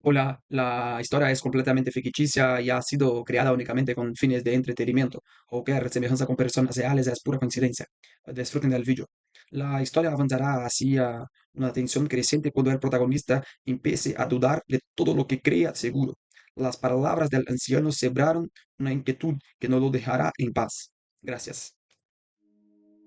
Hola, la historia es completamente ficticia y ha sido creada únicamente con fines de entretenimiento. Cualquier semejanza con personas reales es pura coincidencia. Disfruten del vídeo. La historia avanzará hacia una tensión creciente cuando el protagonista empiece a dudar de todo lo que creía seguro. Las palabras del anciano sembraron una inquietud que no lo dejará en paz. Gracias.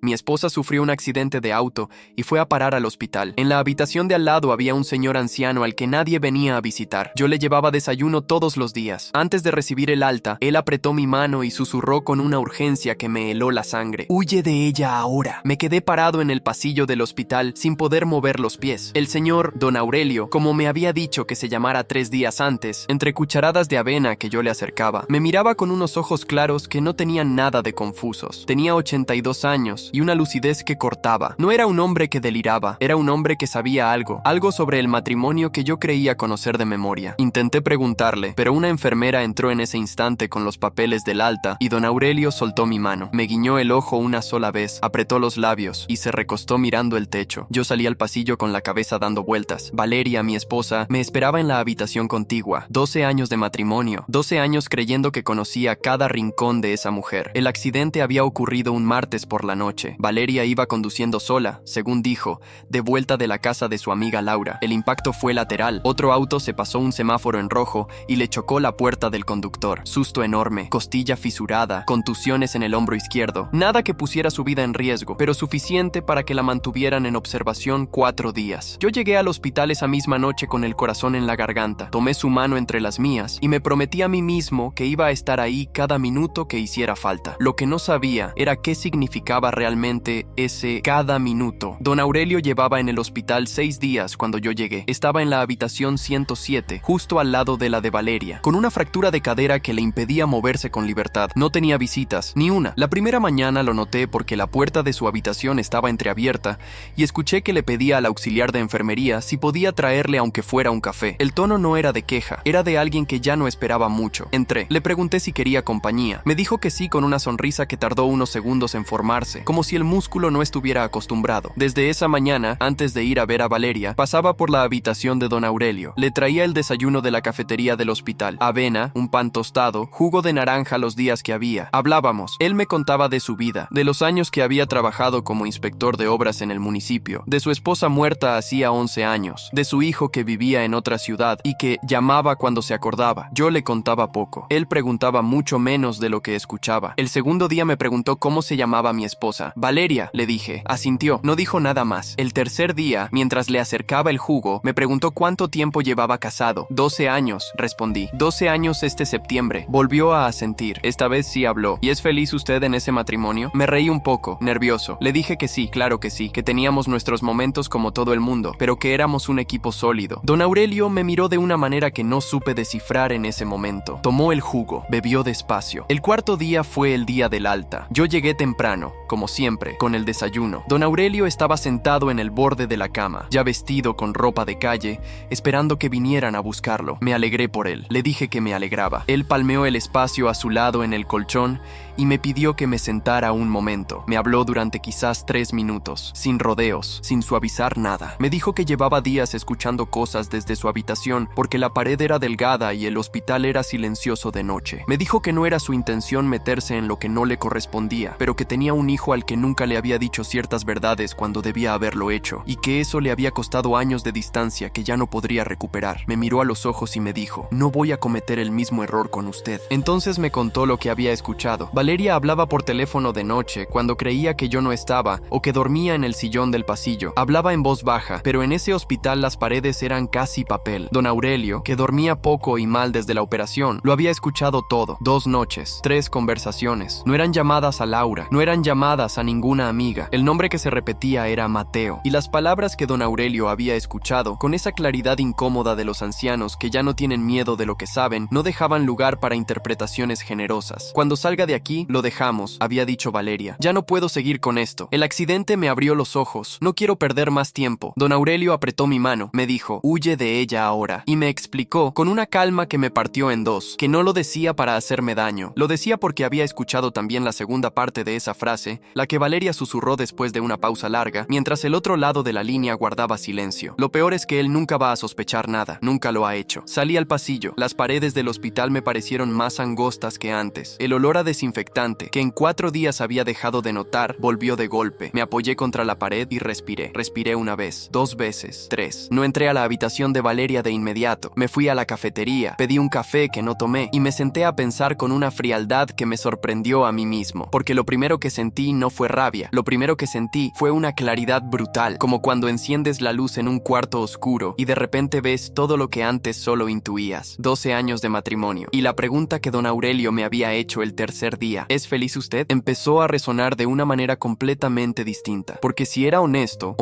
Mi esposa sufrió un accidente de auto y fue a parar al hospital. En la habitación de al lado había un señor anciano al que nadie venía a visitar. Yo le llevaba desayuno todos los días. Antes de recibir el alta, él apretó mi mano y susurró con una urgencia que me heló la sangre. «Huye de ella ahora». Me quedé parado en el pasillo del hospital sin poder mover los pies. El señor, don Aurelio, como me había dicho que se llamara 3 días antes, entre cucharadas de avena que yo le acercaba, me miraba con unos ojos claros que no tenían nada de confusos. Tenía 82 años y una lucidez que cortaba. No era un hombre que deliraba, era un hombre que sabía algo sobre el matrimonio que yo creía conocer de memoria. Intenté preguntarle, pero una enfermera entró en ese instante con los papeles del alta y don Aurelio soltó mi mano. Me guiñó el ojo una sola vez, apretó los labios y se recostó mirando el techo. Yo salí al pasillo con la cabeza dando vueltas. Valeria, mi esposa, me esperaba en la habitación contigua. 12 años de matrimonio, 12 años creyendo que conocía cada rincón de esa mujer. El accidente había ocurrido un martes por la noche. Valeria iba conduciendo sola, según dijo, de vuelta de la casa de su amiga Laura. El impacto fue lateral. Otro auto se pasó un semáforo en rojo y le chocó la puerta del conductor. Susto enorme, costilla fisurada, contusiones en el hombro izquierdo. Nada que pusiera su vida en riesgo, pero suficiente para que la mantuvieran en observación 4 días. Yo llegué al hospital esa misma noche con el corazón en la garganta. Tomé su mano entre las mías y me prometí a mí mismo que iba a estar ahí cada minuto que hiciera falta. Lo que no sabía era qué significaba realmente ese cada minuto. Don Aurelio llevaba en el hospital 6 días cuando yo llegué. Estaba en la habitación 107, justo al lado de la de Valeria, con una fractura de cadera que le impedía moverse con libertad. No tenía visitas, ni una. La primera mañana lo noté porque la puerta de su habitación estaba entreabierta y escuché que le pedía al auxiliar de enfermería si podía traerle aunque fuera un café. El tono no era de queja, era de alguien que ya no esperaba mucho. Entré. Le pregunté si quería compañía. Me dijo que sí con una sonrisa que tardó unos segundos en formarse, como si el músculo no estuviera acostumbrado. Desde esa mañana, antes de ir a ver a Valeria, pasaba por la habitación de don Aurelio. Le traía el desayuno de la cafetería del hospital: avena, un pan tostado, jugo de naranja los días que había. Hablábamos. Él me contaba de su vida, de los años que había trabajado como inspector de obras en el municipio, de su esposa muerta hacía 11 años, de su hijo que vivía en otra ciudad y que llamaba cuando se acordaba. Yo le contaba poco. Él preguntaba mucho menos de lo que escuchaba. El segundo día me preguntó cómo se llamaba mi esposa. Valeria, le dije. Asintió. No dijo nada más. El tercer día, mientras le acercaba el jugo, me preguntó cuánto tiempo llevaba casado. 12 años, respondí. 12 años este septiembre. Volvió a asentir. Esta vez sí habló. ¿Y es feliz usted en ese matrimonio? Me reí un poco, nervioso. Le dije que sí, claro que sí, que teníamos nuestros momentos como todo el mundo, pero que éramos un equipo sólido. Don Aurelio me miró de una manera que no supe descifrar en ese momento. Tomó el jugo, bebió despacio. El cuarto día fue el día del alta. Yo llegué temprano, como siempre, con el desayuno. Don Aurelio estaba sentado en el borde de la cama, ya vestido con ropa de calle, esperando que vinieran a buscarlo. Me alegré por él. Le dije que me alegraba. Él palmeó el espacio a su lado en el colchón y me pidió que me sentara un momento. Me habló durante quizás 3 minutos, sin rodeos, sin suavizar nada. Me dijo que llevaba días escuchando cosas desde su habitación porque la pared era delgada y el hospital era silencioso de noche. Me dijo que no era su intención meterse en lo que no le correspondía, pero que tenía un hijo al que nunca le había dicho ciertas verdades cuando debía haberlo hecho, y que eso le había costado años de distancia que ya no podría recuperar. Me miró a los ojos y me dijo: no voy a cometer el mismo error con usted. Entonces me contó lo que había escuchado. Valeria hablaba por teléfono de noche cuando creía que yo no estaba o que dormía en el sillón del pasillo. Hablaba en voz baja, pero en ese hospital las paredes eran casi papel. Don Aurelio, que dormía poco y mal desde la operación, lo había escuchado todo. 2 noches, 3 conversaciones. No eran llamadas a Laura, no eran llamadas a ninguna amiga. El nombre que se repetía era Mateo, y las palabras que don Aurelio había escuchado, con esa claridad incómoda de los ancianos que ya no tienen miedo de lo que saben, no dejaban lugar para interpretaciones generosas. Cuando salga de aquí, lo dejamos, había dicho Valeria. Ya no puedo seguir con esto. El accidente me abrió los ojos. No quiero perder más tiempo. Don Aurelio apretó mi mano. Me dijo: huye de ella ahora. Y me explicó, con una calma que me partió en dos, que no lo decía para hacerme daño. Lo decía porque había escuchado también la segunda parte de esa frase, la la que Valeria susurró después de una pausa larga, mientras el otro lado de la línea guardaba silencio. Lo peor es que él nunca va a sospechar nada, nunca lo ha hecho. Salí al pasillo. Las paredes del hospital me parecieron más angostas que antes. El olor a desinfectante, que en 4 días había dejado de notar, volvió de golpe. Me apoyé contra la pared y respiré. Respiré una vez, 2 veces, 3. No entré a la habitación de Valeria de inmediato. Me fui a la cafetería, pedí un café que no tomé y me senté a pensar con una frialdad que me sorprendió a mí mismo. Porque lo primero que sentí no fue rabia. Lo primero que sentí fue una claridad brutal, como cuando enciendes la luz en un cuarto oscuro y de repente ves todo lo que antes solo intuías. 12 años de matrimonio. Y la pregunta que don Aurelio me había hecho el tercer día, ¿es feliz usted?, empezó a resonar de una manera completamente distinta. Porque si era honesto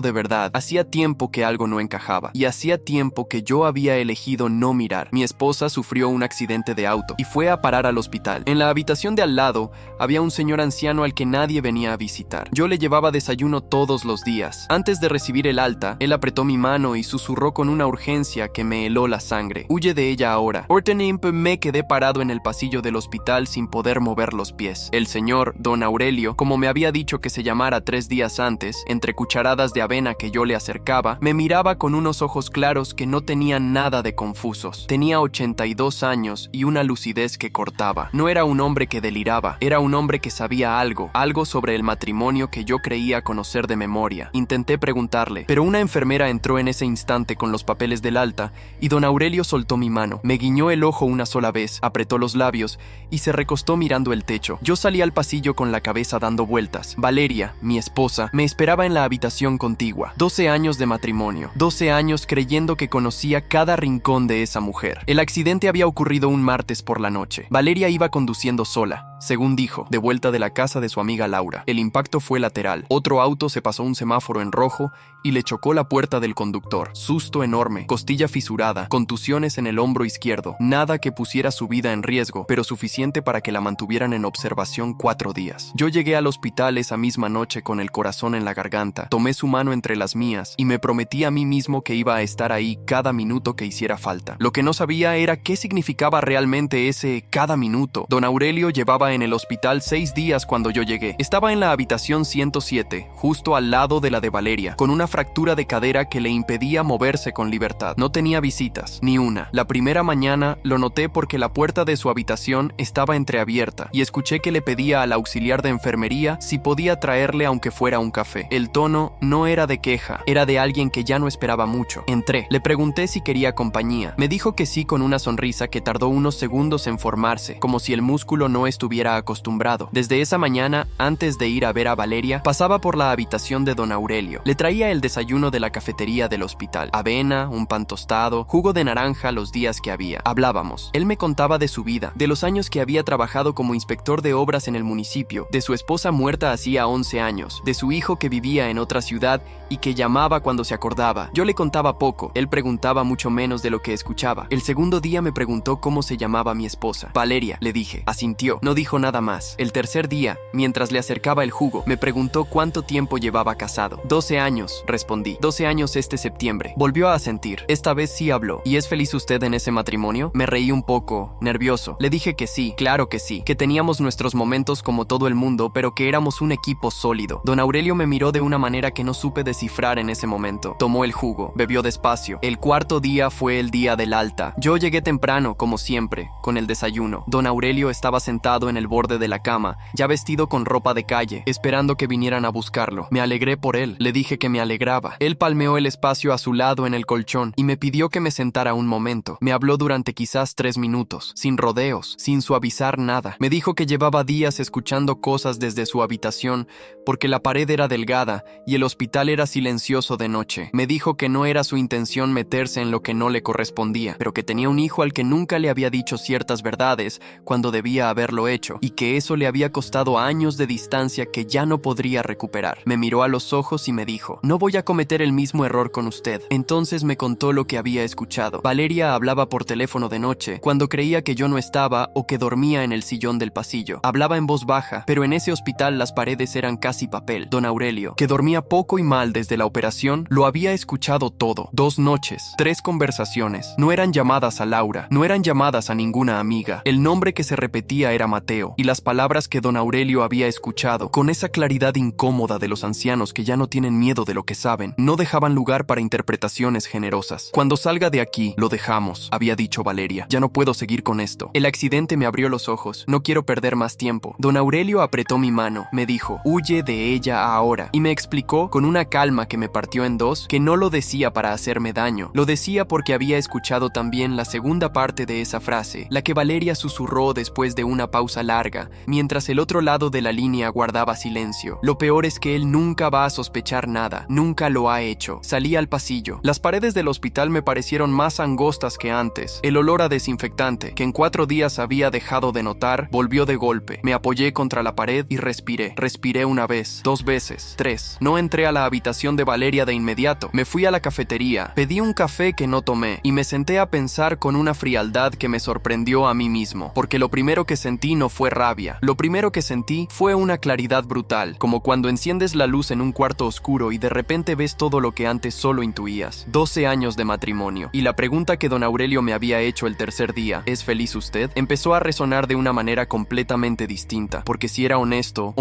de verdad, hacía tiempo que algo no encajaba. Y hacía tiempo que yo había elegido no mirar. Mi esposa sufrió un accidente de auto y fue a parar al hospital. En la habitación de al lado había un señor anciano al que nadie venía a visitar. Yo le llevaba desayuno todos los días. Antes de recibir el alta, él apretó mi mano y susurró con una urgencia que me heló la sangre. Huye de ella ahora. Ortenimp. Me quedé parado en el pasillo del hospital sin poder mover los pies. El señor, don Aurelio, como me había dicho que se llamara 3 días antes, entre cucharadas de avena que yo le acercaba, me miraba con unos ojos claros que no tenían nada de confusos. Tenía 82 años y una lucidez que cortaba. No era un hombre que deliraba, era un hombre que sabía algo sobre el matrimonio que yo creía conocer de memoria. Intenté preguntarle, pero una enfermera entró en ese instante con los papeles del alta y don Aurelio soltó mi mano. Me guiñó el ojo una sola vez, apretó los labios y se recostó mirando el techo. Yo salí al pasillo con la cabeza dando vueltas. Valeria, mi esposa, me esperaba en la habitación contigua. 12 años de matrimonio, 12 años creyendo que conocía cada rincón de esa mujer. El accidente había ocurrido un martes por la noche. Valeria iba conduciendo sola, según dijo, de vuelta de la casa de su amiga Laura. El impacto fue lateral. Otro auto se pasó un semáforo en rojo y le chocó la puerta del conductor. Susto enorme, costilla fisurada, contusiones en el hombro izquierdo. Nada que pusiera su vida en riesgo, pero suficiente para que la mantuvieran en observación 4 días. Yo llegué al hospital esa misma noche con el corazón en la garganta. Tomé su mano entre las mías y me prometí a mí mismo que iba a estar ahí cada minuto que hiciera falta. Lo que no sabía era qué significaba realmente ese cada minuto. Don Aurelio llevaba en el hospital 6 días cuando yo llegué. Estaba en la habitación 107, justo al lado de la de Valeria, con una fractura de cadera que le impedía moverse con libertad. No tenía visitas, ni una. La primera mañana lo noté porque la puerta de su habitación estaba entreabierta y escuché que le pedía al auxiliar de enfermería si podía traerle aunque fuera un café. El tono no era de queja, era de alguien que ya no esperaba mucho. Entré, le pregunté si quería compañía. Me dijo que sí con una sonrisa que tardó unos segundos en formarse, como si el músculo no estuviera acostumbrado. Desde esa mañana, antes de ir a ver a Valeria, pasaba por la habitación de don Aurelio. Le traía el desayuno de la cafetería del hospital. Avena, un pan tostado, jugo de naranja los días que había. Hablábamos. Él me contaba de su vida, de los años que había trabajado como inspector de obras en el municipio, de su esposa muerta hacía 11 años, de su hijo que vivía en otra ciudad y que llamaba cuando se acordaba. Yo le contaba poco, él preguntaba mucho menos de lo que escuchaba. El segundo día me preguntó cómo se llamaba mi esposa. Valeria, le dije. Asintió, no dijo nada más. El tercer día, mientras le acercaba el jugo, me preguntó cuánto tiempo llevaba casado. 12 años, respondí. 12 años este septiembre. Volvió a asentir. Esta vez sí habló. ¿Y es feliz usted en ese matrimonio? Me reí un poco, nervioso. Le dije que sí, claro que sí, que teníamos nuestros momentos como todo el mundo, pero que éramos un equipo sólido. Don Aurelio me miró de una manera que no supe descifrar en ese momento. Tomó el jugo, bebió despacio. El cuarto día fue el día del alta. Yo llegué temprano, como siempre, con el desayuno. Don Aurelio estaba sentado en el borde de la cama, ya vestido con ropa de calle, esperando que vinieran a buscarlo. Me alegré por él, le dije que me alegraba. Él palmeó el espacio a su lado en el colchón y me pidió que me sentara un momento. Me habló durante quizás 3 minutos, sin rodeos, sin suavizar nada. Me dijo que llevaba días escuchando cosas desde su habitación porque la pared era delgada y el hospital era silencioso de noche. Me dijo que no era su intención meterse en lo que no le correspondía, pero que tenía un hijo al que nunca le había dicho ciertas verdades cuando debía haberlo hecho y que eso le había costado años de distancia que ya no podría recuperar. Me miró a los ojos y me dijo: no voy a cometer el mismo error con usted. Entonces me contó lo que había escuchado. Valeria hablaba por teléfono de noche, cuando creía que yo no estaba o que dormía en el sillón del pasillo. Hablaba en voz baja, pero en ese hospital las paredes eran casi papel. Don Aurelio, que dormía poco y mal desde la operación, lo había escuchado todo. 2 noches, 3 conversaciones. No eran llamadas a Laura, no eran llamadas a ninguna amiga. El nombre que se repetía era Mateo, y las palabras que don Aurelio había escuchado, con esa claridad incómoda de los ancianos que ya no tienen miedo de lo que saben, no dejaban lugar para interpretaciones generosas. Cuando salga de aquí, lo dejamos, había dicho Valeria. Ya no puedo seguir con esto. El accidente me abrió los ojos. No quiero perder más tiempo. Don Aurelio apretó mi mano. Me dijo, huye de ella ahora. Y me explicó, con una calma que me partió en dos, que no lo decía para hacerme daño. Lo decía porque había escuchado también la segunda parte de esa frase, la que Valeria susurró después de una pausa larga, mientras el otro lado de la línea guardaba silencio. Lo peor es que él nunca va a sospechar nada. Nunca lo ha hecho. Salí al pasillo. Las paredes del hospital me parecieron más angostas que antes. El olor a desinfectante, que en 4 días había dejado de notar, volvió de golpe. Me apoyé contra la pared y respiré. Respiré una vez, 2 veces, 3. No entré a la habitación de Valeria de inmediato. Me fui a la cafetería. Pedí un café que no tomé y me senté a pensar con una frialdad que me sorprendió a mí mismo, porque lo primero que sentí no fue rabia. Lo primero que sentí fue una claridad brutal, como cuando enciendes la luz en un cuarto oscuro y de repente ves todo lo que antes solo intuías. 12 años de matrimonio. Y la pregunta que don Aurelio me había hecho el tercer día, ¿es feliz usted?, empezó a resonar de una manera completamente distinta, porque si era honesto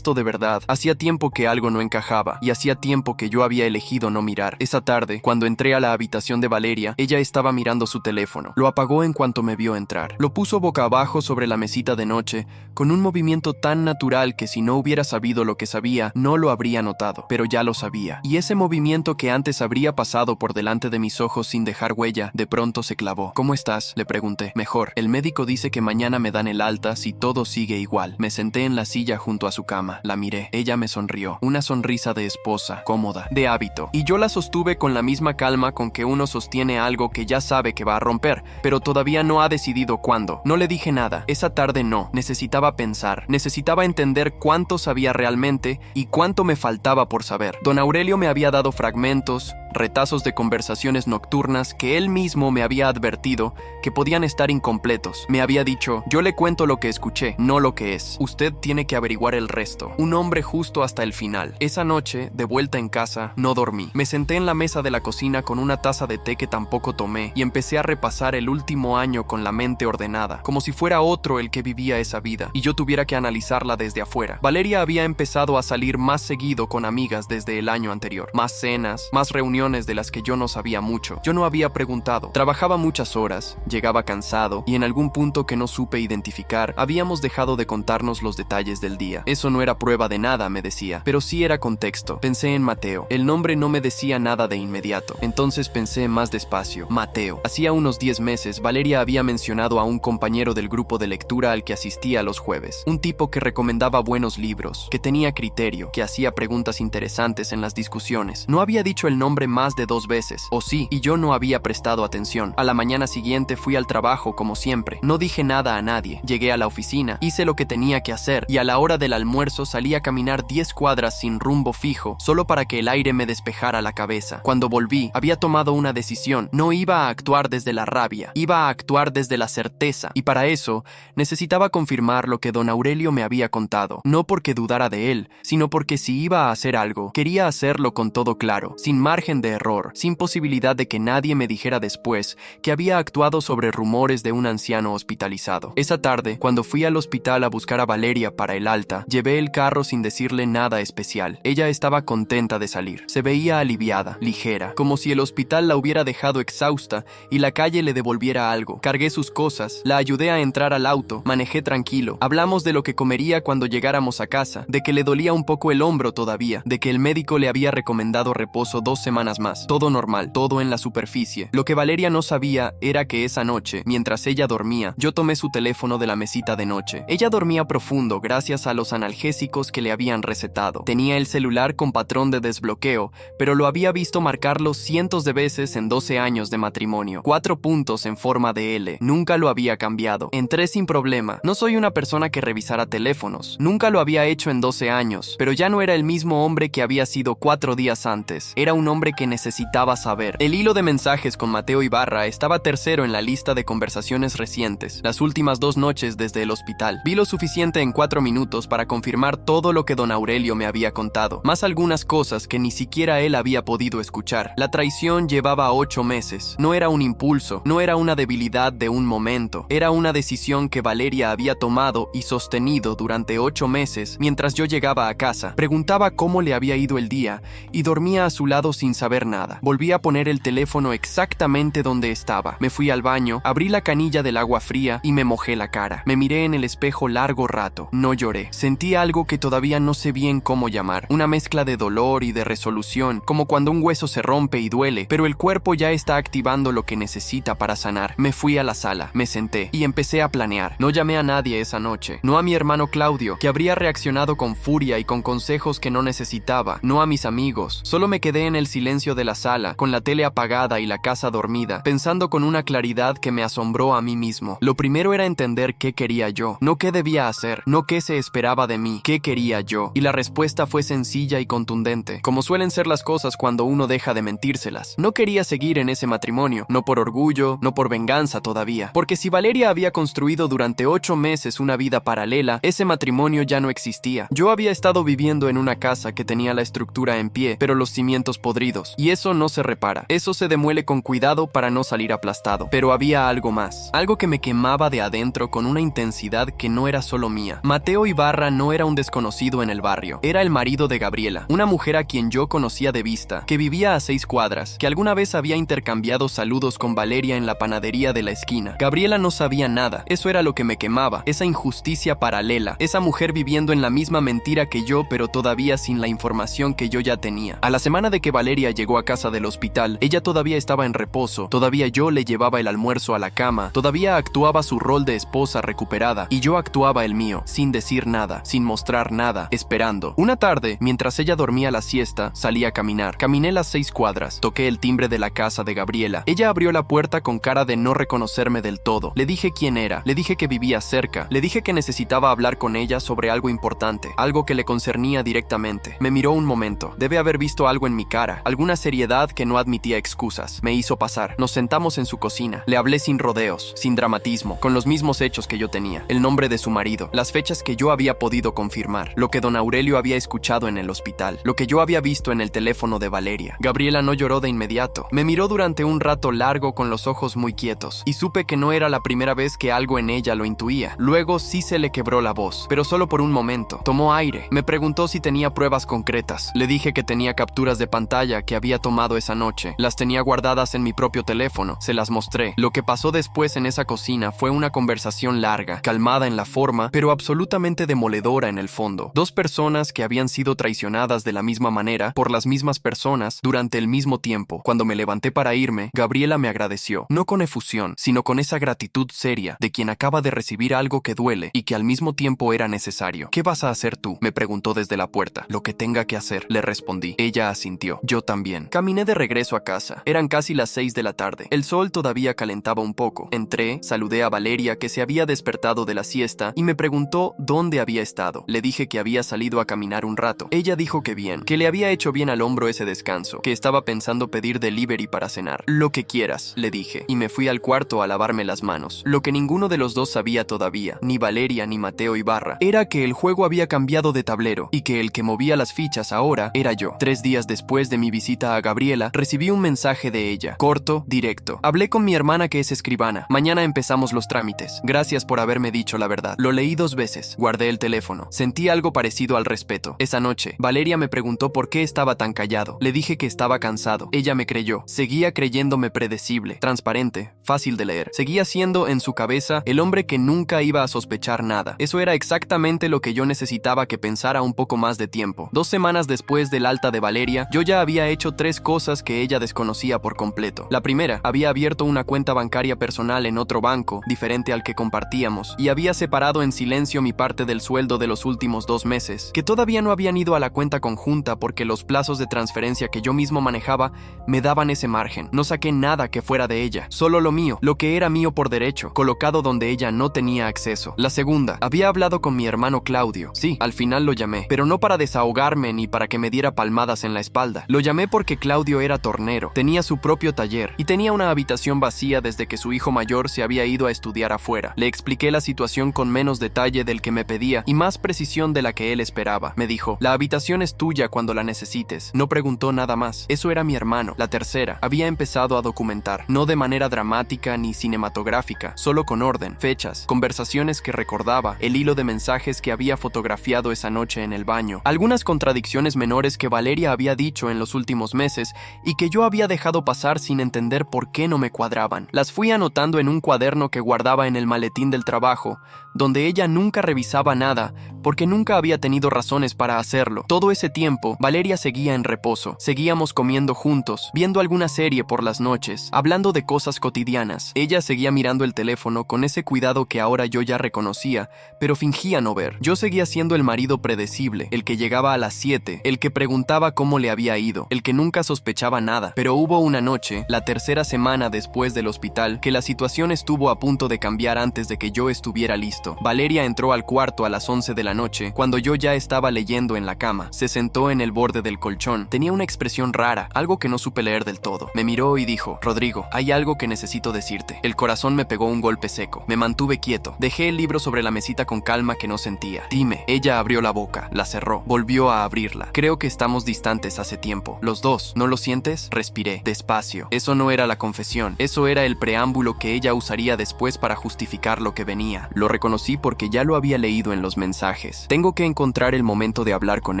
de verdad, hacía tiempo que algo no encajaba, y hacía tiempo que yo había elegido no mirar. Esa tarde, cuando entré a la habitación de Valeria, ella estaba mirando su teléfono. Lo apagó en cuanto me vio entrar. Lo puso boca abajo sobre la mesita de noche, con un movimiento tan natural que si no hubiera sabido lo que sabía, no lo habría notado, pero ya lo sabía. Y ese movimiento que antes habría pasado por delante de mis ojos sin dejar huella, de pronto se clavó. ¿Cómo estás?, le pregunté. Mejor. El médico dice que mañana me dan el alta si todo sigue igual. Me senté en la silla junto a su cama. La miré. Ella me sonrió. Una sonrisa de esposa, cómoda, de hábito. Y yo la sostuve con la misma calma con que uno sostiene algo que ya sabe que va a romper, pero todavía no ha decidido cuándo. No le dije nada. Esa tarde no. Necesitaba pensar. Necesitaba entender cuánto sabía realmente y cuánto me faltaba por saber. Don Aurelio me había dado fragmentos, retazos de conversaciones nocturnas que él mismo me había advertido que podían estar incompletos. Me había dicho, yo le cuento lo que escuché, no lo que es. Usted tiene que averiguar el resto. Un hombre justo hasta el final. Esa noche, de vuelta en casa, no dormí. Me senté en la mesa de la cocina con una taza de té que tampoco tomé y empecé a repasar el último año con la mente ordenada, como si fuera otro el que vivía esa vida y yo tuviera que analizarla desde afuera. Valeria había empezado a salir más seguido con amigas desde el año anterior. Más cenas, más reuniones de las que yo no sabía mucho. Yo no había preguntado. Trabajaba muchas horas, llegaba cansado y en algún punto que no supe identificar, habíamos dejado de contarnos los detalles del día. Eso no era prueba de nada, me decía, pero sí era contexto. Pensé en Mateo. El nombre no me decía nada de inmediato. Entonces pensé más despacio. Mateo. Hacía unos 10 meses, Valeria había mencionado a un compañero del grupo de lectura al que asistía los jueves. Un tipo que recomendaba buenos libros, que tenía criterio, que hacía preguntas interesantes en las discusiones. No había dicho el nombre más de 2 veces, o sí, y yo no había prestado atención. A la mañana siguiente fui al trabajo como siempre. No dije nada a nadie. Llegué a la oficina, hice lo que tenía que hacer, y a la hora del almuerzo salí a caminar 10 cuadras sin rumbo fijo, solo para que el aire me despejara la cabeza. Cuando volví, había tomado una decisión. No iba a actuar desde la rabia, iba a actuar desde la certeza, y para eso necesitaba confirmar lo que don Aurelio me había contado, no porque dudara de él, sino porque si iba a hacer algo, quería hacerlo con todo claro, sin margen de error, sin posibilidad de que nadie me dijera después que había actuado sobre rumores de un anciano hospitalizado. Esa tarde, cuando fui al hospital a buscar a Valeria para el alta, llevé el carro sin decirle nada especial. Ella estaba contenta de salir. Se veía aliviada, ligera, como si el hospital la hubiera dejado exhausta y la calle le devolviera algo. Cargué sus cosas, la ayudé a entrar al auto, manejé tranquilo. Hablamos de lo que comería cuando llegáramos a casa, de que le dolía un poco el hombro todavía, de que el médico le había recomendado reposo 2 semanas más. Todo normal, todo en la superficie. Lo que Valeria no sabía era que esa noche, mientras ella dormía, yo tomé su teléfono de la mesita de noche. Ella dormía profundo gracias a los analgésicos que le habían recetado. Tenía el celular con patrón de desbloqueo, pero lo había visto marcarlo cientos de veces en 12 años de matrimonio. 4 puntos en forma de L. Nunca lo había cambiado. Entré sin problema. No soy una persona que revisara teléfonos. Nunca lo había hecho en 12 años, pero ya no era el mismo hombre que había sido 4 días antes. Era un hombre que necesitaba saber. El hilo de mensajes con Mateo Ibarra estaba tercero en la lista de conversaciones recientes, las últimas 2 noches desde el hospital. Vi lo suficiente en 4 minutos para confirmar todo lo que don Aurelio me había contado, más algunas cosas cosas que ni siquiera él había podido escuchar. La traición llevaba 8 meses. No era un impulso, no era una debilidad de un momento. Era una decisión que Valeria había tomado y sostenido durante 8 meses mientras yo llegaba a casa. Preguntaba cómo le había ido el día y dormía a su lado sin saber nada. Volví a poner el teléfono exactamente donde estaba. Me fui al baño, abrí la canilla del agua fría y me mojé la cara. Me miré en el espejo largo rato. No lloré. Sentí algo que todavía no sé bien cómo llamar. Una mezcla de dolor y de resolución, como cuando un hueso se rompe y duele, pero el cuerpo ya está activando lo que necesita para sanar. Me fui a la sala, me senté y empecé a planear. No llamé a nadie esa noche. No a mi hermano Claudio, que habría reaccionado con furia y con consejos que no necesitaba. No a mis amigos. Solo me quedé en el silencio de la sala, con la tele apagada y la casa dormida, pensando con una claridad que me asombró a mí mismo. Lo primero era entender qué quería yo, no qué debía hacer, no qué se esperaba de mí, qué quería yo. Y la respuesta fue sencilla y contundente, como suelen ser las cosas cuando uno deja de mentírselas. No quería seguir en ese matrimonio, no por orgullo, no por venganza todavía, porque si Valeria había construido durante 8 meses una vida paralela, ese matrimonio ya no existía. Yo había estado viviendo en una casa que tenía la estructura en pie, pero los cimientos podridos, y eso no se repara. Eso se demuele con cuidado para no salir aplastado. Pero había algo más, algo que me quemaba de adentro con una intensidad que no era solo mía. Mateo Ibarra no era un desconocido en el barrio, era el marido de Gabriela, una mujer a quien yo conocía de vista, que vivía a 6 cuadras, que alguna vez había intercambiado saludos con Valeria en la panadería de la esquina. Gabriela no sabía nada, eso era lo que me quemaba, esa injusticia paralela, esa mujer viviendo en la misma mentira que yo, pero todavía sin la información que yo ya tenía. A la semana de que Valeria llegó a casa del hospital, ella todavía estaba en reposo, todavía yo le llevaba el almuerzo a la cama, todavía actuaba su rol de esposa recuperada, y yo actuaba el mío, sin decir nada, sin mostrar nada, esperando. Una tarde, mientras ella dormía la siesta, salí a caminar. Caminé las 6 cuadras, toqué el timbre de la casa de Gabriela. Ella abrió la puerta con cara de no reconocerme del todo. Le dije quién era, le dije que vivía cerca, le dije que necesitaba hablar con ella sobre algo importante, algo que le concernía directamente. Me miró un momento, debe haber visto algo en mi cara, alguna seriedad que no admitía excusas. Me hizo pasar. Nos sentamos en su cocina. Le hablé sin rodeos, sin dramatismo, con los mismos hechos que yo tenía. El nombre de su marido, las fechas que yo había podido confirmar, lo que don Aurelio había escuchado en el hospital, lo que yo había visto en el teléfono de Valeria. Gabriela no lloró de inmediato. Me miró durante un rato largo con los ojos muy quietos, y supe que no era la primera vez que algo en ella lo intuía. Luego sí se le quebró la voz, pero solo por un momento. Tomó aire. Me preguntó si tenía pruebas concretas. Le dije que tenía capturas de pantalla que había tomado esa noche. Las tenía guardadas en mi propio teléfono. Se las mostré. Lo que pasó después en esa cocina fue una conversación larga, calmada en la forma, pero absolutamente demoledora en el fondo. Dos personas que habían sido traicionadas de la misma manera por las mismas personas durante el mismo tiempo. Cuando me levanté para irme, Gabriela me agradeció, no con efusión, sino con esa gratitud seria de quien acaba de recibir algo que duele y que al mismo tiempo era necesario. ¿Qué vas a hacer tú?, me preguntó desde la puerta. Lo que tenga que hacer, le respondí. Ella asintió. Yo también. Caminé de regreso a casa. Eran casi las 6 de la tarde. El sol todavía calentaba un poco. Entré, saludé a Valeria, que se había despertado de la siesta, y me preguntó dónde había estado. Le dije que había salido a caminar un rato. Ella dijo que bien, que le había hecho bien al hombro ese descanso, que estaba pensando pedir delivery para cenar. Lo que quieras, le dije, y me fui al cuarto a lavarme las manos. Lo que ninguno de los dos sabía todavía, ni Valeria ni Mateo Ibarra, era que el juego había cambiado de tablero, y que el que movía las fichas ahora era yo. 3 días después de mi visita a Gabriela, recibí un mensaje de ella, corto, directo. Hablé con mi hermana, que es escribana. Mañana empezamos los trámites. Gracias por haberme dicho la verdad. Lo leí 2 veces. Guardé el teléfono. Sentí algo parecido al respeto. Esa noche, Valeria me preguntó por qué estaba tan callado. Le dije que estaba cansado. Ella me creyó. Seguía creyéndome predecible, transparente, fácil de leer. Seguía siendo, en su cabeza, el hombre que nunca iba a sospechar nada. Eso era exactamente lo que yo necesitaba que pensara un poco más de tiempo. 2 semanas después del alta de Valeria, yo ya había hecho 3 cosas que ella desconocía por completo. La primera, había abierto una cuenta bancaria personal en otro banco, diferente al que compartíamos, y había separado en silencio mi parte del sueldo de los últimos 2 meses, que todavía no habían ido a la cuenta conjunta porque los plazos de transferencia que yo mismo manejaba me daban ese margen. No saqué nada que fuera de ella, solo lo mío, lo que era mío por derecho, colocado donde ella no tenía acceso. La segunda, había hablado con mi hermano Claudio. Sí, al final lo llamé, pero no para desahogarme ni para que me diera palmadas en la espalda. Lo llamé porque Claudio era tornero, tenía su propio taller y tenía una habitación vacía desde que su hijo mayor se había ido a estudiar afuera. Le expliqué la situación con menos detalle del que me pedía y más precisión de la que él esperaba. Me dijo: la habitación es tuya cuando cuando la necesites. No preguntó nada más. Eso era mi hermano. La tercera había empezado a documentar, no de manera dramática ni cinematográfica, solo con orden, fechas, conversaciones que recordaba, el hilo de mensajes que había fotografiado esa noche en el baño, algunas contradicciones menores que Valeria había dicho en los últimos meses y que yo había dejado pasar sin entender por qué no me cuadraban. Las fui anotando en un cuaderno que guardaba en el maletín del trabajo, donde ella nunca revisaba nada, porque nunca había tenido razones para hacerlo. Todo ese tiempo, Valeria seguía en reposo. Seguíamos comiendo juntos, viendo alguna serie por las noches, hablando de cosas cotidianas. Ella seguía mirando el teléfono con ese cuidado que ahora yo ya reconocía, pero fingía no ver. Yo seguía siendo el marido predecible, el que llegaba a las 7, el que preguntaba cómo le había ido, el que nunca sospechaba nada. Pero hubo una noche, la tercera semana después del hospital, que la situación estuvo a punto de cambiar antes de que yo estuviera listo. Valeria entró al cuarto a las 11 de la noche, cuando yo ya estaba leyendo en la cama. Se sentó en el borde del colchón. Tenía una expresión rara, algo que no supe leer del todo. Me miró y dijo: Rodrigo, hay algo que necesito decirte. El corazón me pegó un golpe seco. Me mantuve quieto. Dejé el libro sobre la mesita con calma que no sentía. Dime. Ella abrió la boca, la cerró, volvió a abrirla. Creo que estamos distantes hace tiempo. Los dos. ¿No lo sientes? Respiré, despacio. Eso no era la confesión. Eso era el preámbulo que ella usaría después para justificar lo que venía. Lo reconocí porque ya lo había leído en los mensajes. Tengo que encontrar el momento de hablar con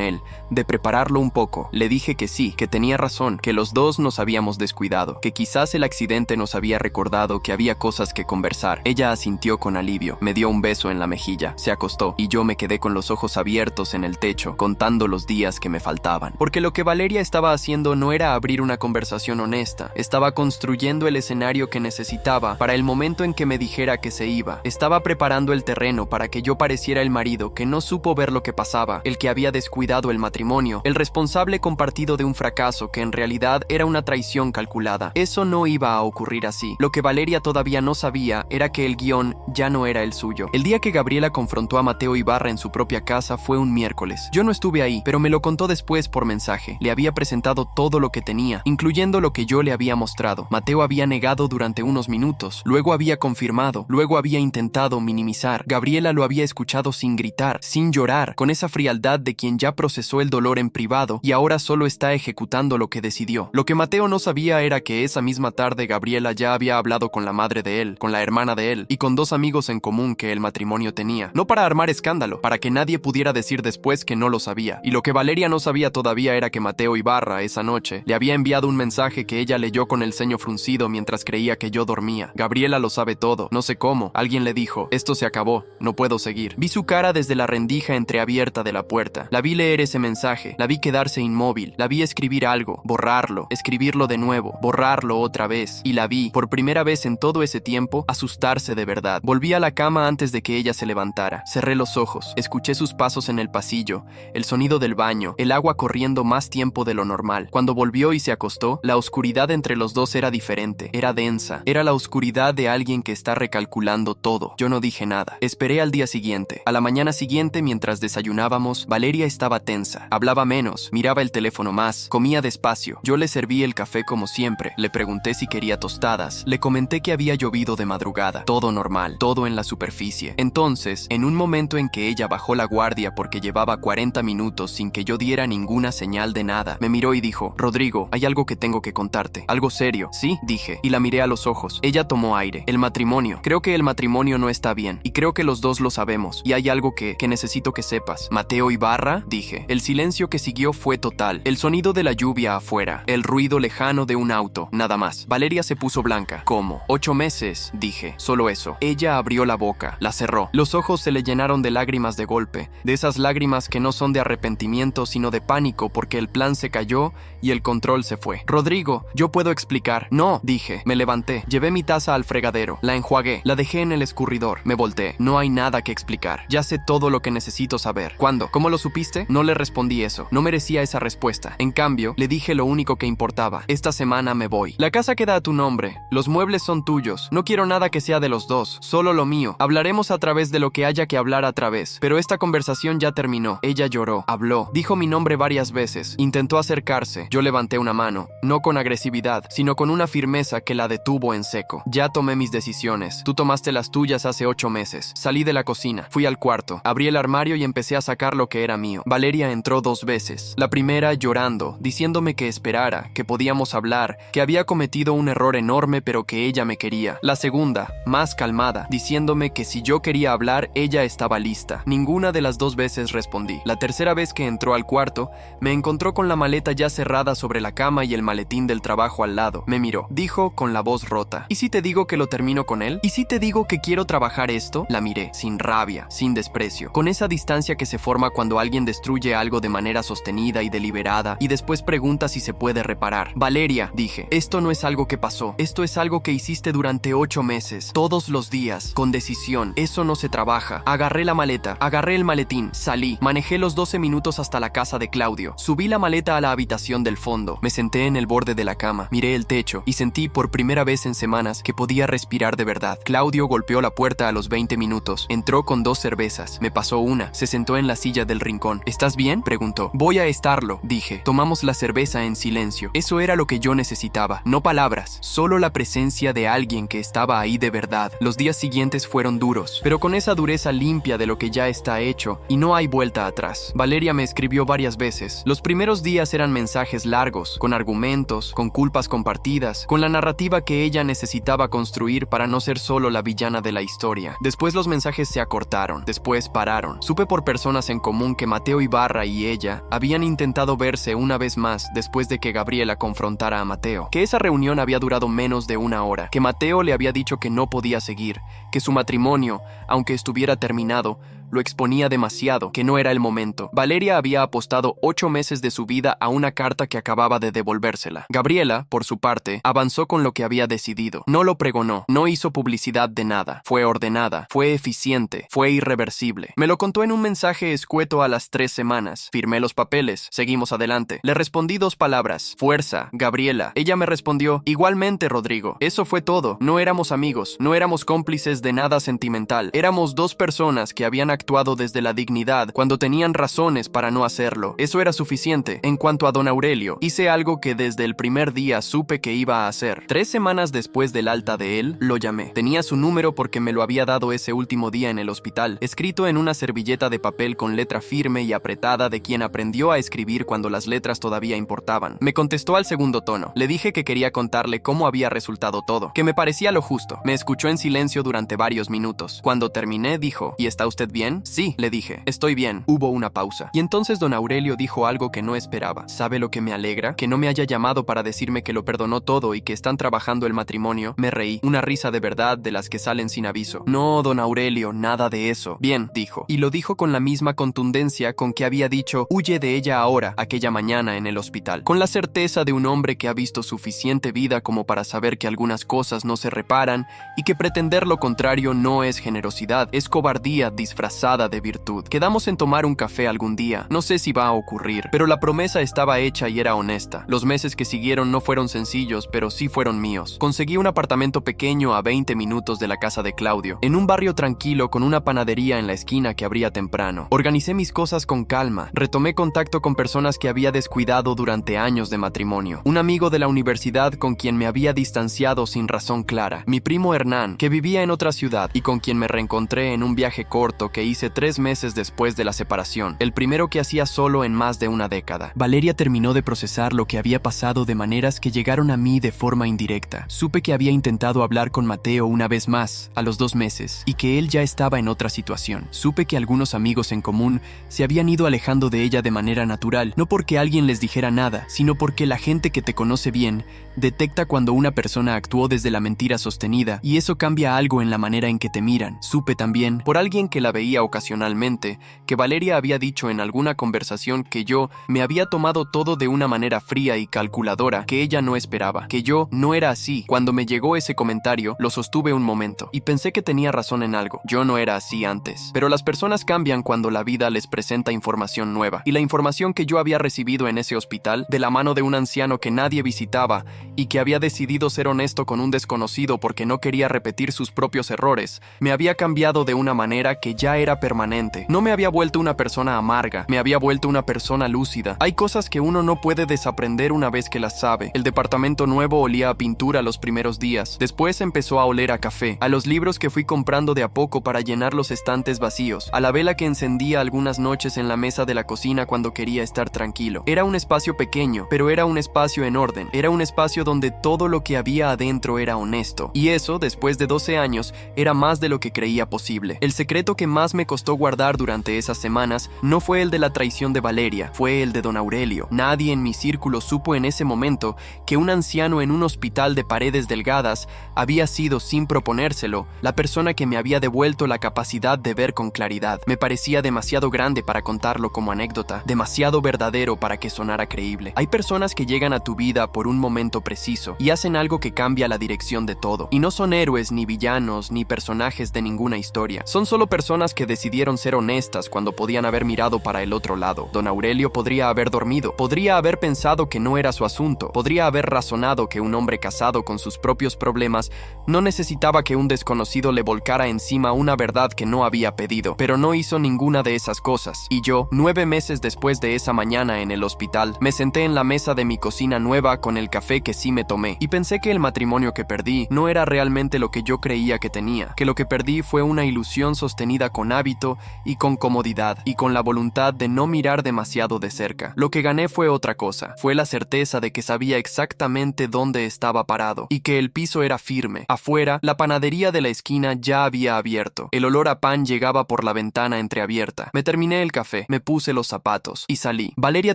él, de prepararlo un poco. Le dije que sí, que tenía razón, que los dos nos habíamos descuidado, que quizás el accidente nos había recordado que había cosas que conversar. Ella asintió con alivio, me dio un beso en la mejilla, se acostó y yo me quedé con los ojos abiertos en el techo, contando los días que me faltaban. Porque lo que Valeria estaba haciendo no era abrir una conversación honesta, estaba construyendo el escenario que necesitaba para el momento en que me dijera que se iba. Estaba preparando el terreno para que yo pareciera el marido que no supo ver lo que pasaba, el que había descuidado el matrimonio, el responsable compartido de un fracaso que en realidad era una traición calculada. Eso no iba a ocurrir así. Lo que Valeria todavía no sabía era que el guión ya no era el suyo. El día que Gabriela confrontó a Mateo Ibarra en su propia casa fue un miércoles. Yo no estuve ahí, pero me lo contó después por mensaje. Le había presentado todo lo que tenía, incluyendo lo que yo le había mostrado. Mateo había negado durante unos minutos, luego había confirmado, luego había intentado minimizar. Gabriela lo había escuchado sin gritar, sin llorar, con esa frialdad de quien ya procesó el dolor en privado y ahora solo está ejecutando lo que decidió. Lo que Mateo no sabía era que esa misma tarde Gabriela ya había hablado con la madre de él, con la hermana de él y con dos amigos en común que el matrimonio tenía. No para armar escándalo, para que nadie pudiera decir después que no lo sabía. Y lo que Valeria no sabía todavía era que Mateo Ibarra, esa noche, le había enviado un mensaje que ella leyó con el ceño fruncido mientras creía que yo dormía. Gabriela lo sabe todo, no sé cómo. Alguien le dijo: esto se acabó, no puedo seguir. Vi su cara desde la rendija entreabierta de la puerta. La vi leer ese mensaje, la vi quedarse inmóvil, la vi escribir algo, borrarlo, escribirlo de nuevo, borrarlo otra vez, y la vi, por primera vez en todo ese tiempo, asustarse de verdad. Volví a la cama antes de que ella se levantara. Cerré los ojos, escuché sus pasos en el pasillo, el sonido del baño, el agua corriendo más tiempo de lo normal. Cuando volvió y se acostó, la oscuridad entre los dos era diferente, era densa, era la oscuridad de alguien que está recalculando todo. Yo no dije nada. Esperé al día siguiente. A la mañana siguiente, mientras desayunábamos, Valeria estaba tensa, hablaba menos, miraba el teléfono más, comía despacio. Yo le serví el café como siempre, le pregunté si quería tostadas, le comenté que había llovido de madrugada, todo normal, todo en la superficie. Entonces, en un momento en que ella bajó la guardia porque llevaba 40 minutos sin que yo diera ninguna señal de nada, me miró y dijo: Rodrigo, hay algo que tengo que contarte, algo serio. ¿Sí? Dije, y la miré a los ojos. Ella tomó aire. El matrimonio. Creo que el matrimonio no está bien, y creo que los dos lo sabemos, y hay algo que necesito que sepas. Mateo Ibarra, dije. El silencio que siguió fue total. El sonido de la lluvia afuera, el ruido lejano de un auto, nada más. Valeria se puso blanca. ¿Cómo? 8 meses, dije. Solo eso. Ella abrió la boca, la cerró. Los ojos se le llenaron de lágrimas de golpe, de esas lágrimas que no son de arrepentimiento, sino de pánico porque el plan se cayó y el control se fue. Rodrigo, yo puedo explicar. No, dije. Me levanté, llevé mi taza al fregadero, la enjuagué, la dejé en el escurridor, me volteé. No hay nada que explicar. Ya sé todo lo que necesito saber. ¿Cuándo? ¿Cómo lo supiste? No le respondí eso. No merecía esa respuesta. En cambio, le dije lo único que importaba. Esta semana me voy. La casa queda a tu nombre. Los muebles son tuyos. No quiero nada que sea de los dos, solo lo mío. Hablaremos a través de lo que haya que hablar a través. Pero esta conversación ya terminó. Ella lloró, habló, dijo mi nombre varias veces, intentó acercarse. Yo levanté una mano, no con agresividad, sino con una firmeza que la detuvo en seco. Ya tomé mis decisiones. Tú tomaste las tuyas hace 8 meses. meses. Salí de la cocina, fui al cuarto, abrí el armario y empecé a sacar lo que era mío. Valeria entró 2 veces. La primera llorando, diciéndome que esperara, que podíamos hablar, que había cometido un error enorme pero que ella me quería. La segunda, más calmada, diciéndome que si yo quería hablar, ella estaba lista. Ninguna de las 2 veces respondí. La tercera vez que entró al cuarto, me encontró con la maleta ya cerrada sobre la cama y el maletín del trabajo al lado. Me miró. Dijo con la voz rota: ¿y si te digo que lo termino con él? ¿Y si te digo que quiero trabajar esto? La miré, sin rabia, sin desprecio, con esa distancia que se forma cuando alguien destruye algo de manera sostenida y deliberada y después pregunta si se puede reparar. Valeria, dije, esto no es algo que pasó. Esto es algo que hiciste durante 8 meses, todos los días, con decisión. Eso no se trabaja. Agarré la maleta, agarré el maletín, salí, manejé los 12 minutos hasta la casa de Claudio. Subí la maleta a la habitación del fondo. Me senté en el borde de la cama, miré el techo y sentí por primera vez en semanas que podía respirar de verdad. Claudio golpeó la puerta a los 20 minutos. Entró con 2 cervezas. Me pasó una. Se sentó en la silla del rincón. ¿Estás bien?, preguntó. Voy a estarlo, dije. Tomamos la cerveza en silencio. Eso era lo que yo necesitaba. No palabras, solo la presencia de alguien que estaba ahí de verdad. Los días siguientes fueron duros, pero con esa dureza limpia de lo que ya está hecho y no hay vuelta atrás. Valeria me escribió varias veces. Los primeros días eran mensajes largos, con argumentos, con culpas compartidas, con la narrativa que ella necesitaba construir para no ser solo la villana de la historia. Después los mensajes se acortaron, después pararon. Supe por personas en común que Mateo Ibarra y ella habían intentado verse una vez más después de que Gabriela confrontara a Mateo, que esa reunión había durado menos de 1 hora, que Mateo le había dicho que no podía seguir, que su matrimonio, aunque estuviera terminado, lo exponía demasiado, que no era el momento. Valeria había apostado 8 meses de su vida a una carta que acababa de devolvérsela. Gabriela, por su parte, avanzó con lo que había decidido. No lo pregonó, no hizo publicidad de nada. Fue ordenada, fue eficiente, fue irreversible. Me lo contó en un mensaje escueto a las 3 semanas. Firmé los papeles, seguimos adelante. Le respondí 2 palabras: fuerza, Gabriela. Ella me respondió: igualmente, Rodrigo. Eso fue todo. No éramos amigos, no éramos cómplices de nada sentimental. Éramos 2 personas que habían actuado desde la dignidad cuando tenían razones para no hacerlo. Eso era suficiente. En cuanto a don Aurelio, hice algo que desde el primer día supe que iba a hacer. 3 semanas después del alta de él, lo llamé. Tenía su número porque me lo había dado ese último día en el hospital, escrito en una servilleta de papel con letra firme y apretada de quien aprendió a escribir cuando las letras todavía importaban. Me contestó al segundo tono. Le dije que quería contarle cómo había resultado todo, que me parecía lo justo. Me escuchó en silencio durante varios minutos. Cuando terminé, dijo: ¿y está usted bien? Sí, le dije. Estoy bien. Hubo una pausa. Y entonces don Aurelio dijo algo que no esperaba. ¿Sabe lo que me alegra? Que no me haya llamado para decirme que lo perdonó todo y que están trabajando el matrimonio. Me reí. Una risa de verdad de las que salen sin aviso. No, don Aurelio, nada de eso. Bien, dijo. Y lo dijo con la misma contundencia con que había dicho: huye de ella ahora, aquella mañana en el hospital. Con la certeza de un hombre que ha visto suficiente vida como para saber que algunas cosas no se reparan y que pretender lo contrario no es generosidad, es cobardía disfrazada de virtud. Quedamos en tomar un café algún día. No sé si va a ocurrir, pero la promesa estaba hecha y era honesta. Los meses que siguieron no fueron sencillos, pero sí fueron míos. Conseguí un apartamento pequeño a 20 minutos de la casa de Claudio, en un barrio tranquilo con una panadería en la esquina que abría temprano. Organicé mis cosas con calma. Retomé contacto con personas que había descuidado durante años de matrimonio. Un amigo de la universidad con quien me había distanciado sin razón clara. Mi primo Hernán, que vivía en otra ciudad y con quien me reencontré en un viaje corto que hice 3 meses después de la separación, el primero que hacía solo en más de una década. Valeria terminó de procesar lo que había pasado de maneras que llegaron a mí de forma indirecta. Supe que había intentado hablar con Mateo una vez más, a los 2 meses, y que él ya estaba en otra situación. Supe que algunos amigos en común se habían ido alejando de ella de manera natural, no porque alguien les dijera nada, sino porque la gente que te conoce bien detecta cuando una persona actuó desde la mentira sostenida, y eso cambia algo en la manera en que te miran. Supe también, por alguien que la veía ocasionalmente, que Valeria había dicho en alguna conversación que yo me había tomado todo de una manera fría y calculadora que ella no esperaba, que yo no era así. Cuando me llegó ese comentario, lo sostuve un momento, y pensé que tenía razón en algo. Yo no era así antes. Pero las personas cambian cuando la vida les presenta información nueva, y la información que yo había recibido en ese hospital, de la mano de un anciano que nadie visitaba, y que había decidido ser honesto con un desconocido porque no quería repetir sus propios errores, me había cambiado de una manera que ya era era permanente. No me había vuelto una persona amarga, me había vuelto una persona lúcida. Hay cosas que uno no puede desaprender una vez que las sabe. El departamento nuevo olía a pintura los primeros días. Después empezó a oler a café, a los libros que fui comprando de a poco para llenar los estantes vacíos, a la vela que encendía algunas noches en la mesa de la cocina cuando quería estar tranquilo. Era un espacio pequeño, pero era un espacio en orden. Era un espacio donde todo lo que había adentro era honesto. Y eso, después de 12 años, era más de lo que creía posible. El secreto que más me costó guardar durante esas semanas no fue el de la traición de Valeria, fue el de don Aurelio. Nadie en mi círculo supo en ese momento que un anciano en un hospital de paredes delgadas había sido, sin proponérselo, la persona que me había devuelto la capacidad de ver con claridad. Me parecía demasiado grande para contarlo como anécdota, demasiado verdadero para que sonara creíble. Hay personas que llegan a tu vida por un momento preciso y hacen algo que cambia la dirección de todo. Y no son héroes, ni villanos, ni personajes de ninguna historia. Son solo personas que decidieron ser honestas cuando podían haber mirado para el otro lado. Don Aurelio podría haber dormido, podría haber pensado que no era su asunto, podría haber razonado que un hombre casado con sus propios problemas no necesitaba que un desconocido le volcara encima una verdad que no había pedido, pero no hizo ninguna de esas cosas. Y yo, 9 meses después de esa mañana en el hospital, me senté en la mesa de mi cocina nueva con el café que sí me tomé, y pensé que el matrimonio que perdí no era realmente lo que yo creía que tenía, que lo que perdí fue una ilusión sostenida con hábito y con comodidad, y con la voluntad de no mirar demasiado de cerca. Lo que gané fue otra cosa, fue la certeza de que sabía exactamente dónde estaba parado, y que el piso era firme. Afuera, la panadería de la esquina ya había abierto. El olor a pan llegaba por la ventana entreabierta. Me terminé el café, me puse los zapatos y salí. Valeria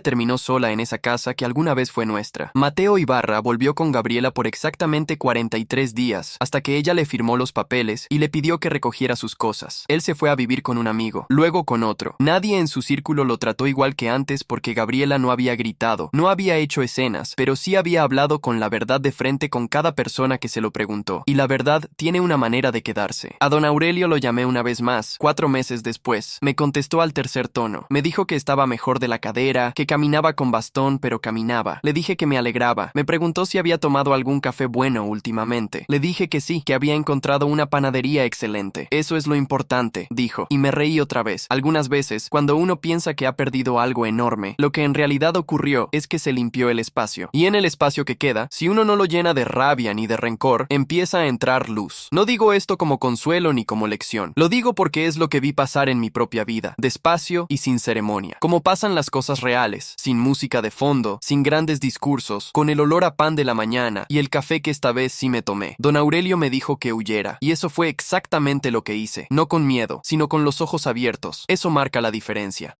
terminó sola en esa casa que alguna vez fue nuestra. Mateo Ibarra volvió con Gabriela por exactamente 43 días, hasta que ella le firmó los papeles y le pidió que recogiera sus cosas. Él se fue a vivir con un amigo, luego con otro. Nadie en su círculo lo trató igual que antes porque Gabriela no había gritado, no había hecho escenas, pero sí había hablado con la verdad de frente con cada persona que se lo preguntó. Y la verdad tiene una manera de quedarse. A don Aurelio lo llamé una vez más, 4 meses después. Me contestó al tercer tono. Me dijo que estaba mejor de la cadera, que caminaba con bastón, pero caminaba. Le dije que me alegraba. Me preguntó si había tomado algún café bueno últimamente. Le dije que sí, que había encontrado una panadería excelente. Eso es lo importante, dijo, y me reí otra vez. Algunas veces, cuando uno piensa que ha perdido algo enorme, lo que en realidad ocurrió es que se limpió el espacio. Y en el espacio que queda, si uno no lo llena de rabia ni de rencor, empieza a entrar luz. No digo esto como consuelo ni como lección. Lo digo porque es lo que vi pasar en mi propia vida, despacio y sin ceremonia. Como pasan las cosas reales, sin música de fondo, sin grandes discursos, con el olor a pan de la mañana y el café que esta vez sí me tomé. Don Aurelio me dijo que huyera, y eso fue exactamente lo que hice. No con miedo, sino con los ojos abiertos. Eso marca la diferencia.